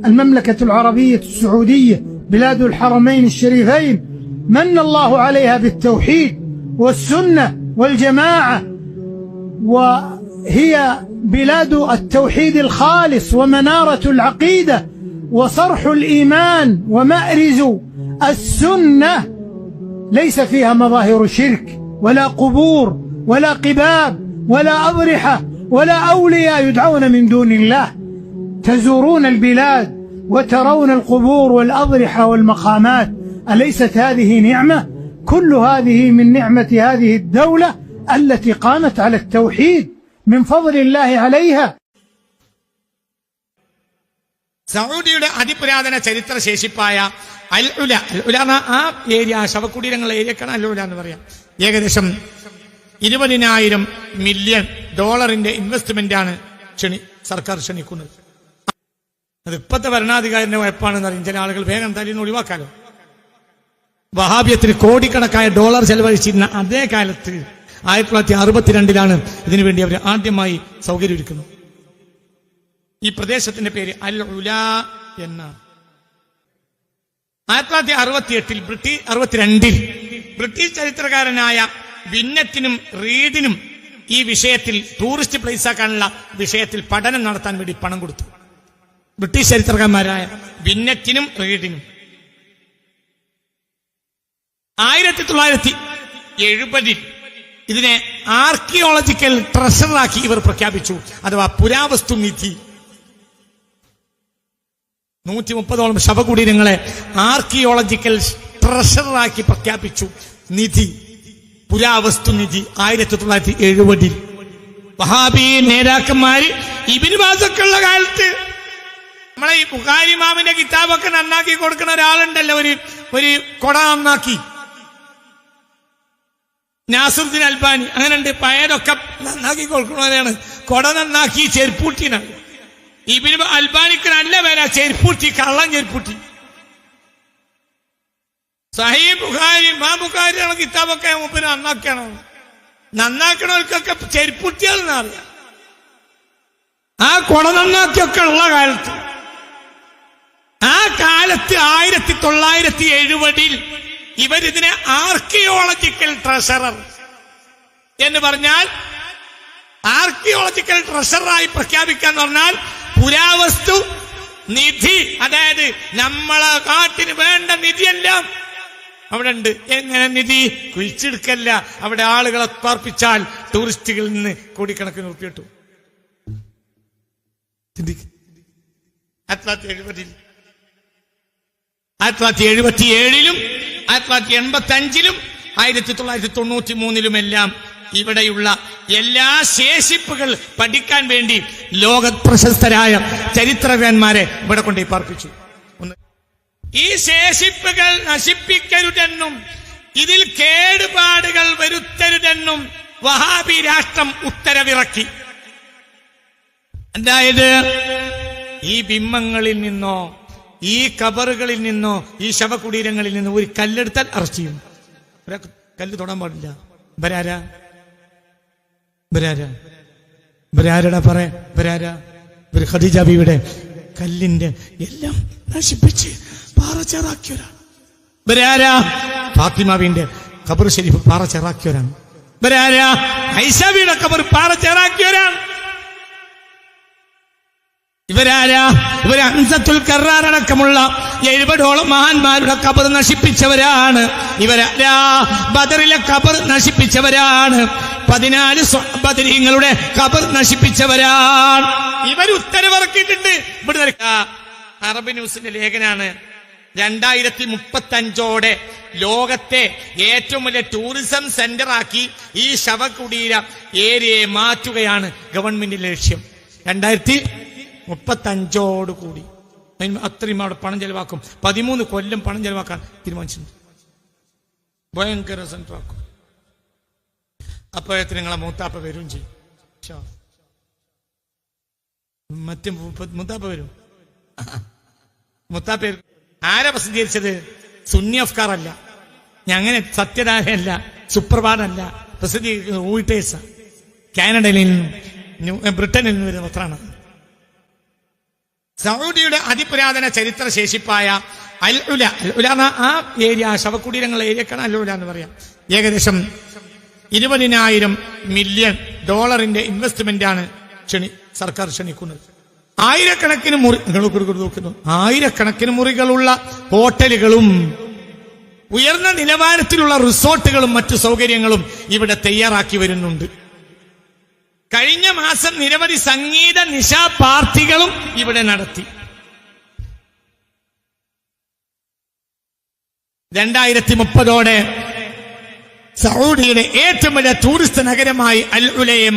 المملكة العربية السعودية بلاد الحرمين الشريفين من الله عليها بالتوحيد والسنة والجماعة، وهي بلاد التوحيد الخالص ومنارة العقيدة وصرح الإيمان ومأرز السنة، ليس فيها مظاهر شرك ولا قبور ولا قباب ولا أضرحة ولا أولياء يدعون من دون الله. تزورون البلاد وترون القبور والأضرحة والمقامات، أليست هذه نعمة؟ كل هذه من نعمة هذه الدولة التي قامت على التوحيد من فضل الله عليها. സൗദിയുടെ അതിപുരാതന ചരിത്ര ശേഷിപ്പായ അൽ ഉല, ആ ഏരിയ ശവകുടീരങ്ങളുടെ ഏരിയക്കാണ് അൽ ഉല എന്ന് പറയാം. ഏകദേശം 20,000 മില്യൺ ഡോളറിന്റെ ഇൻവെസ്റ്റ്മെന്റ് ആണ് സർക്കാർ ക്ഷണിക്കുന്നത്. അത് ഇപ്പോഴത്തെ ഭരണാധികാരിന്റെ വായ്പാണെന്ന് അറിയും. ചില ആളുകൾ വേഗം തലീന്ന് ഒഴിവാക്കാലോ. വഹാബിയത്തിന് കോടിക്കണക്കായ ഡോളർ ചെലവഴിച്ചിരുന്ന അതേ കാലത്ത് 1962 ഇതിനുവേണ്ടി അവർ ആദ്യമായി സൗകര്യമൊരുക്കുന്നത്. ഈ പ്രദേശത്തിന്റെ പേര് അൽ ഉല എന്നാണ്. 1962 ബ്രിട്ടീഷ് ചരിത്രകാരനായ വിന്നറ്റിനും റീഡിനും ഈ വിഷയത്തിൽ ടൂറിസ്റ്റ് പ്ലേസ് ആക്കാനുള്ള വിഷയത്തിൽ പഠനം നടത്താൻ വേണ്ടി പണം കൊടുത്തു. ബ്രിട്ടീഷ് ചരിത്രകാരന്മാരായ വിന്നറ്റിനും റീഡിനും 1970 ഇതിനെ ആർക്കിയോളജിക്കൽ ട്രഷറാക്കി ഇവർ പ്രഖ്യാപിച്ചു, അഥവാ പുരാവസ്തു നിധി. 130ഓളം ശവകുടീരങ്ങളെ ആർക്കിയോളജിക്കൽ ട്രഷറാക്കി പ്രഖ്യാപിച്ചു. നിധി, പുരാവസ്തു നിധി 1970. വഹാബി നേതാക്കന്മാര് ഇബ്നു ബാസൊക്കെ ഉള്ള കാലത്ത് നമ്മളെ ഈ ബുഖാരി ഇമാമിന്റെ കിതാബൊക്കെ നന്നാക്കി കൊടുക്കുന്ന ഒരാളുണ്ടല്ലോ, ഒരു കൊട നന്നാക്കി, നാസിറുദ്ദീൻ അൽബാനി. അങ്ങനെയുണ്ട്, പഴയതൊക്കെ നന്നാക്കി കൊടുക്കുന്നവരാണ്. കൊട നന്നാക്കി ചെരുപ്പൂട്ടിനാണ്. ഇബ്നു അൽബാനിക്ക് നല്ല പേരാ ചെരുപ്പൂട്ടി, കള്ളം ചെരുപ്പൂട്ടി. സഹീഹ് ബുഖാരി, ഇമാം ബുഖാരിയാണ് കിതാബൊക്കെ മൂപ്പര് നന്നാക്കണം. നന്നാക്കണവർക്കൊക്കെ ചെരുപ്പൂട്ടിയാണെന്ന് അറിയാം. ആ കൊട നന്നാക്കിയൊക്കെ ഉള്ള കാലത്ത്, ആ കാലത്ത് 1970 ഇവരിതിനെ ആർക്കിയോളജിക്കൽ ട്രഷറർ എന്ന് പറഞ്ഞാൽ, ആർക്കിയോളജിക്കൽ ട്രഷറായി പ്രഖ്യാപിക്കാന്ന് പറഞ്ഞാൽ പുരാവസ്തു നിധി, അതായത് നമ്മളെ കാട്ടിന് വേണ്ട നിധിയെല്ലാം അവിടെ ഉണ്ട്. എങ്ങനെ നിധി? കുഴിച്ചെടുക്കല്ല, അവിടെ ആളുകളെ പാർപ്പിച്ചാൽ ടൂറിസ്റ്റുകളിൽ നിന്ന് കോടിക്കണക്കിന് രൂപ കിട്ടും. 1970 1977 1985 1993 ഇവിടെയുള്ള എല്ലാ ശേഷിപ്പുകൾ പഠിക്കാൻ വേണ്ടി ലോക പ്രശസ്തരായ ചരിത്രകാരന്മാരെ ഇവിടെ കൊണ്ടുപോയി പാർപ്പിച്ചു. ഈ ശേഷിപ്പുകൾ നശിപ്പിക്കരുതെന്നും ഇതിൽ കേടുപാടുകൾ വരുത്തരുതെന്നും വഹാബി രാഷ്ട്രം ഉത്തരവിറക്കി. അതായത് ഈ ബിംബങ്ങളിൽ നിന്നോ ഈ കബറുകളിൽ നിന്നോ ഈ ശവകുടീരങ്ങളിൽ നിന്നോ ഒരു കല്ലെടുത്താൽ അറസ്റ്റ് ചെയ്യും. കല്ല് തൊടാൻ പാടില്ല. ബരാരടാ പറയാ, ഒരു ഖദീജ ബീവിയുടെ കല്ലിന്റെ എല്ലാം നശിപ്പിച്ച് പാറച്ചേറാക്കിയവരാണ്. ഫാത്തിമാവിന്റെ ഖബർ ശരീഫ് പാറച്ചേറാക്കിയവരാണ്. ഐഷാബിയുടെ ഖബർ പാറച്ചേറാക്കിയവരാണ്. ഇവര് ഹംസത്തുൽ കറാർ അടക്കമുള്ള 70ഓളം മഹാന്മാരുടെ ഖബർ നശിപ്പിച്ചവരാണ്. ബദറിലെ ഖബർ നശിപ്പിച്ചവരാണ്. 14 ബദരീങ്ങളുടെ ഖബർ നശിപ്പിച്ചവരാണ്. ഇവർ ഉത്തരവിറക്കിയിട്ടുണ്ട്. ഇവിടെ അറബ് ന്യൂസിന്റെ ലേഖനാണ്. 2035 ലോകത്തെ ഏറ്റവും വലിയ ടൂറിസം സെന്റർ ആക്കി ഈ ശവകുടീര ഏരിയയെ മാറ്റുകയാണ് ഗവൺമെന്റിന്റെ ലക്ഷ്യം. 2035 അത്രയും അവിടെ പണം ചെലവാക്കും. 13 കൊല്ലം പണം ചെലവാക്കാൻ തീരുമാനിച്ചിട്ടുണ്ട്. ഭയങ്കര സെന്റർ ആക്കും. അപ്പോഴത്തെ നിങ്ങളെ മൂത്താപ്പ വരും ചെയ്യും. മറ്റേ മൂത്താപ്പ വരും. മുത്താപ്പ ആരാ പ്രസിദ്ധീകരിച്ചത്? സുന്നി അഫ്കാർ അല്ല, അങ്ങനെ സത്യധാരയല്ല, സുപ്രഭാതമല്ല. പ്രസിദ്ധീകരിക്കുന്നത് റോയിട്ടേഴ്സ, കാനഡയിൽ നിന്നും ബ്രിട്ടനിൽ നിന്നും വരുന്ന പത്രമാണ്. സൗദിയുടെ അതിപുരാതന ചരിത്ര ശേഷിപ്പായ അൽ ഉല, അൽ ഉല എന്ന ആ ഏരിയ, ശവകുടീരങ്ങളുടെ ഏരിയക്കാണ് അൽ ഉല എന്ന് പറയാം. ഏകദേശം 20,000 മില്യൺ ഡോളറിന്റെ ഇൻവെസ്റ്റ്മെന്റ് ആണ് സർക്കാർ ക്ഷണിക്കുന്നത്. ആയിരക്കണക്കിന് മുറികളുള്ള ഹോട്ടലുകളും ഉയർന്ന നിലവാരത്തിലുള്ള റിസോർട്ടുകളും മറ്റു സൗകര്യങ്ങളും ഇവിടെ തയ്യാറാക്കി വരുന്നുണ്ട്. കഴിഞ്ഞ മാസം നിരവധി സംഗീത നിശാ പാർട്ടികളും ഇവിടെ നടത്തി. 2030 സൗദിയുടെ ഏറ്റവും വലിയ ടൂറിസ്റ്റ് നഗരമായി അൽ ഉലയെ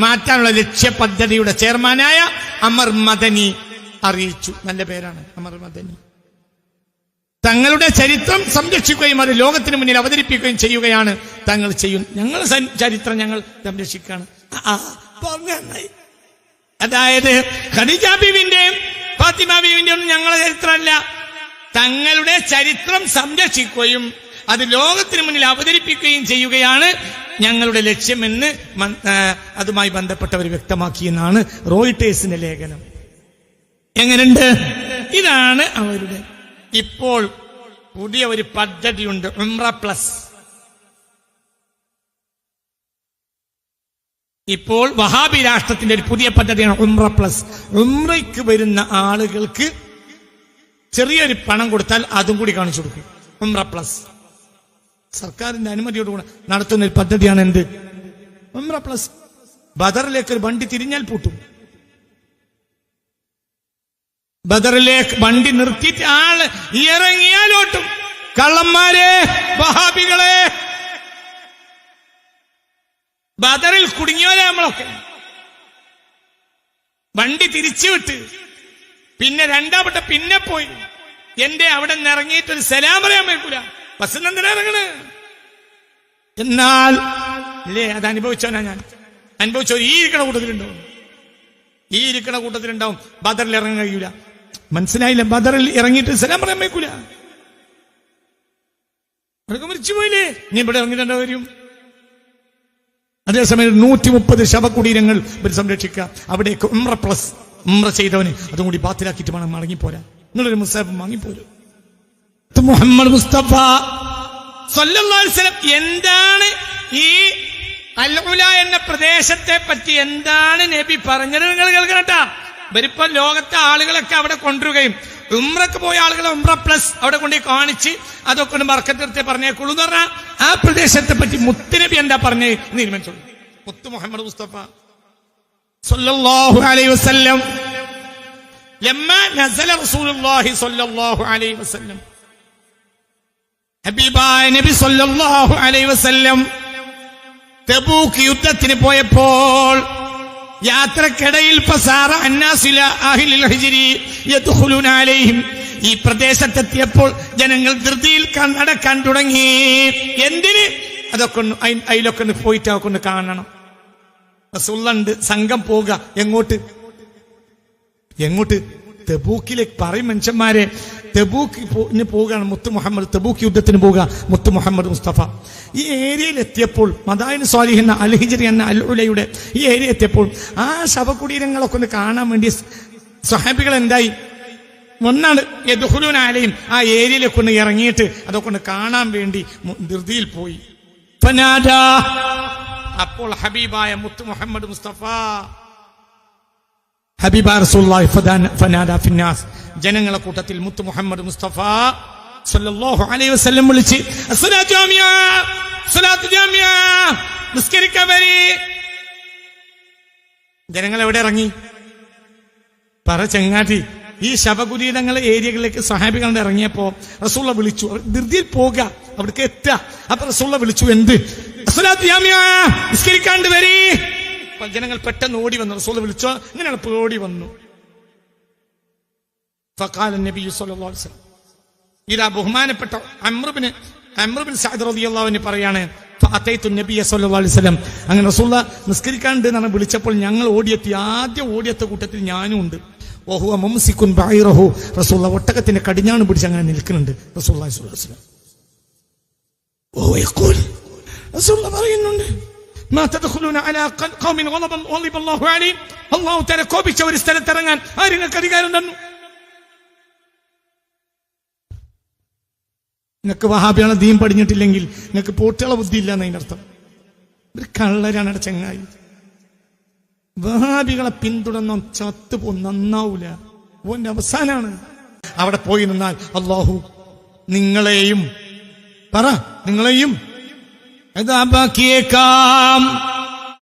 മാറ്റാനുള്ള ലക്ഷ്യ പദ്ധതിയുടെ ചെയർമാനായ അമർ മദനി അറിയിച്ചു. നല്ല പേരാണ്, അമർ മദനി. തങ്ങളുടെ ചരിത്രം സംരക്ഷിക്കുകയും അത് ലോകത്തിന് മുന്നിൽ അവതരിപ്പിക്കുകയും ചെയ്യുകയാണ് തങ്ങൾ ഞങ്ങൾ ചരിത്രം ഞങ്ങൾ സംരക്ഷിക്കുകയാണ്. അതായത് ഖദീജ ബീവിന്റെയും ഫാത്തിമ ബീവിന്റെയും ഒന്നും ഞങ്ങളുടെ ചരിത്രമല്ല, തങ്ങളുടെ ചരിത്രം സംരക്ഷിക്കുകയും അത് ലോകത്തിന് മുന്നിൽ അവതരിപ്പിക്കുകയും ചെയ്യുകയാണ് ഞങ്ങളുടെ ലക്ഷ്യമെന്ന് അതുമായി ബന്ധപ്പെട്ടവർ വ്യക്തമാക്കിയെന്നാണ് റോയിട്ടേഴ്സിന്റെ ലേഖനം. എങ്ങനെയുണ്ട്? ഇതാണ് അവരുടെ. ഇപ്പോൾ പുതിയ ഒരു പദ്ധതിയുണ്ട്, ഉംറ പ്ലസ്. ഇപ്പോൾ വഹാബി രാഷ്ട്രത്തിന്റെ ഒരു പുതിയ പദ്ധതിയാണ് ഉംറ പ്ലസ്. ഉംറയ്ക്ക് വരുന്ന ആളുകൾക്ക് ചെറിയൊരു പണം കൊടുത്താൽ അതും കൂടി കാണിച്ചു കൊടുക്കും. ഉംറ പ്ലസ് സർക്കാരിന്റെ അനുമതിയോടുകൂടെ നടത്തുന്ന ഒരു പദ്ധതിയാണ്. എന്ത്? ഉംറ പ്ലസ്. ബദറിലേക്ക് ഒരു വണ്ടി തിരിഞ്ഞാൽ പൂട്ടും. ബദറിലേക്ക് വണ്ടി നിർത്തിയിട്ട് ആള് ഇറങ്ങിയാലോട്ടും. കള്ളന്മാരെ, വഹാബികളെ, ബദറിൽ കുടുങ്ങിയോലെ നമ്മളൊക്കെ. വണ്ടി തിരിച്ചുവിട്ട് പിന്നെ രണ്ടാമത്തെ പിന്നെ പോയി. എന്റെ അവിടെ നിന്ന് ഇറങ്ങിയിട്ട് ഒരു സലാം പറയാൻ വയ്ക്കൂല. ബസ്സിൽ എന്തിനാ ഇറങ്ങണ്? എന്നാൽ അല്ലേ, അത് അനുഭവിച്ചോനാ ഞാൻ. അനുഭവിച്ചോ. ഈ ഇരിക്കണ കൂട്ടത്തിലുണ്ടാവും. ബദറിൽ ഇറങ്ങാൻ കഴിയൂല. മനസ്സിലായില്ല? ബദറിൽ ഇറങ്ങിയിട്ട് സലാം പറയാൻ വയ്ക്കൂല. അതൊക്കെ മരിച്ചു പോയില്ലേ? നീ ഇവിടെ ഇറങ്ങിയിട്ടുണ്ടോ വരും. അതേസമയം 130 ശവകുടീരങ്ങൾ ഇവർ സംരക്ഷിക്കുക. അവിടേക്ക് ഉംറ പ്ലസ്. ഉംറ ചെയ്തവന് അതും കൂടി ബാത്തിലാക്കിയിട്ട് വേണം മടങ്ങിപ്പോരാ. നിങ്ങളൊരു മുസാഫ് വാങ്ങിപ്പോരും. മുഹമ്മദ് മുസ്തഫ സല്ലല്ലാഹു അലൈഹി വസല്ലം എന്താണ് ഈ അൽ ഉല എന്ന പ്രദേശത്തെ പറ്റി എന്താണ് നബി പറഞ്ഞത്? നിങ്ങൾ കേൾക്കണട്ടാ. ഇവരിപ്പോ ലോകത്തെ ആളുകളൊക്കെ അവിടെ കൊണ്ടുവരികയും ഉംറക്ക് പോയ ആളുകളെ ഉംറ പ്ലസ് അവിടെ കൊണ്ടുപോയി കാണിച്ച് അതൊക്കെ കൊണ്ട് ബർക്കത്തെടുത്ത് പറഞ്ഞേക്കുള്ളൂ എന്ന് പറഞ്ഞാൽ ആ പ്രദേശത്തെ പറ്റി മുത്തുനബി എന്താ പറഞ്ഞേ തീരുമാനിച്ചോളൂ. മുത്തു മുഹമ്മദ് മുസ്തഫ സല്ലല്ലാഹു അലൈഹി വസല്ലം ലമ്മാ നസല റസൂലുള്ളാഹി സല്ലല്ലാഹു അലൈഹി വസല്ലം, ഹബീബായ നബി സല്ലല്ലാഹു അലൈഹി വസല്ലം തബൂക്ക് യുദ്ധത്തിന് പോയപ്പോൾ യാത്രക്കിടയിൽ ഈ പ്രദേശത്തെത്തിയപ്പോൾ ജനങ്ങൾ ധൃതിയിൽ നടക്കാൻ തുടങ്ങി. എന്തിന്? അതൊക്കെ അതിലൊക്കെ പോയിട്ട് അതൊക്കെ ഒന്ന് കാണണം. റസൂലുള്ളാഹി സംഘം പോവുക. എങ്ങോട്ട്? തബൂക്കിലേക്ക്. പറയും മനുഷ്യന്മാരെ, തബൂക്കിന് പോവുകയാണ് മുത്തു മുഹമ്മദ്. തബൂക്ക് യുദ്ധത്തിന് പോവുക മുത്തു മുഹമ്മദ് മുസ്തഫ. ഈ ഏരിയയിൽ എത്തിയപ്പോൾ മദായിൻ സ്വാലിഹ് എന്ന അൽ ഹിജ്രി എന്ന അൽ ഉലയുടെ ഈ ഏരിയ എത്തിയപ്പോൾ ആ ശവകുടീരങ്ങളൊക്കെ ഒന്ന് കാണാൻ വേണ്ടി സ്വഹാബികൾ എന്തായി? ഒന്നാണ് യദ്ഖുലൂന അലൈഹിം, ആ ഏരിയയിലേക്ക് ഒന്ന് ഇറങ്ങിയിട്ട് അതൊക്കെ ഒന്ന് കാണാൻ വേണ്ടി ധൃതിയിൽ പോയി. ഫനാദാ, അപ്പോൾ ഹബീബായ മുത്തു മുഹമ്മദ് മുസ്തഫ ഹബീബായ റസൂലുള്ളാഹി ഫനാദാ ഫിന്നാസ്, ജനങ്ങളെ കൂട്ടത്തിൽ മുത്തു മുഹമ്മദ് മുസ്തഫ സല്ലല്ലാഹു അലൈഹി വസല്ലം വിളിച്ച് അസ്സലാത്തു ജാമിഅ, അസ്സലാത്തു ജാമിഅ, നിസ്കരിക്കാൻ വരി. ജനങ്ങൾ എവിടെ ഇറങ്ങി? പറ ചെങ്ങാട്ടി. ഈ ശവകുടീരങ്ങളെ ഏരിയകളിലേക്ക് സഹാബികളുടെ ഇറങ്ങിയപ്പോ റസൂലുള്ളാഹി വിളിച്ചു. ധൃതിയിൽ പോവുക, അവിടേക്ക് എത്തുക. അപ്പൊ റസൂലുള്ളാഹി വിളിച്ചു. എന്ത്? അസ്സലാത്തു ജാമിഅ, നിസ്കരിക്കാണ്ട് വരി. ജനങ്ങൾ പെട്ടെന്ന് ഓടി വന്നു. റസൂലുള്ളാഹി വിളിച്ചോ, ഇങ്ങനെയാണ് ഓടി വന്നു. ഫഖാല നബി സല്ലല്ലാഹു അലൈഹി വസല്ലം, ഇതാ ബഹുമാനപ്പെട്ട അംർ ബിൻ സഅദ് റളിയല്ലാഹു അൻഹു പറയാണ്, ഫഅതൈതു നബിയ സല്ലല്ലാഹു അലൈഹി വസല്ലം, അങ്ങനെ റസൂലുള്ളാഹി നിസ്കരിക്കാണ്ട് എന്നാണ് വിളിച്ചപ്പോൾ ഞങ്ങൾ ഓടിയെത്തി. ആദ്യം ഓടിയെത്ത കൂട്ടത്തിൽ ഞാനും ഉണ്ട്. വഹുവ മുംസികുൻ ബഈറഹു, റസൂലുള്ളാഹി ഒട്ടകത്തിന്റെ കടിഞ്ഞാണ് പിടിച്ച് അങ്ങനെ നിൽക്കുന്നുണ്ട്. റസൂലുള്ളാഹി സ്വല്ലല്ലാഹു അലൈഹി വസല്ലം വഹുവ യഖൂൽ, റസൂലുള്ളാഹി പറയുന്നുണ്ട്, മാ തദ്ഖുലൂന അലാ ഖൗമിൻ ഗളബ അല്ലാഹു അലൈഹിം, അല്ലാഹു തആല കോപിച്ച ഒരു സ്ഥലത്തിറങ്ങാൻ ആർക്ക് അധികാരം തന്നു? നിങ്ങൾക്ക് വഹാബികളെ ദീൻ പഠിഞ്ഞിട്ടില്ലെങ്കിൽ നിങ്ങൾക്ക് പോട്ടുകളെ ബുദ്ധി ഇല്ല എന്നതിനർത്ഥം. ഒരു കള്ളരാണ് അവിടെ ചങ്ങായി. വഹാബികളെ പിന്തുടർന്ന ചത്തുപോ നന്നാവൂല, ഓന്റെ അവസാനാണ്. അവിടെ പോയി നിന്നാൽ അല്ലാഹു നിങ്ങളെയും പറ നിങ്ങളെയും അതാബാക്കിയേക്കാം.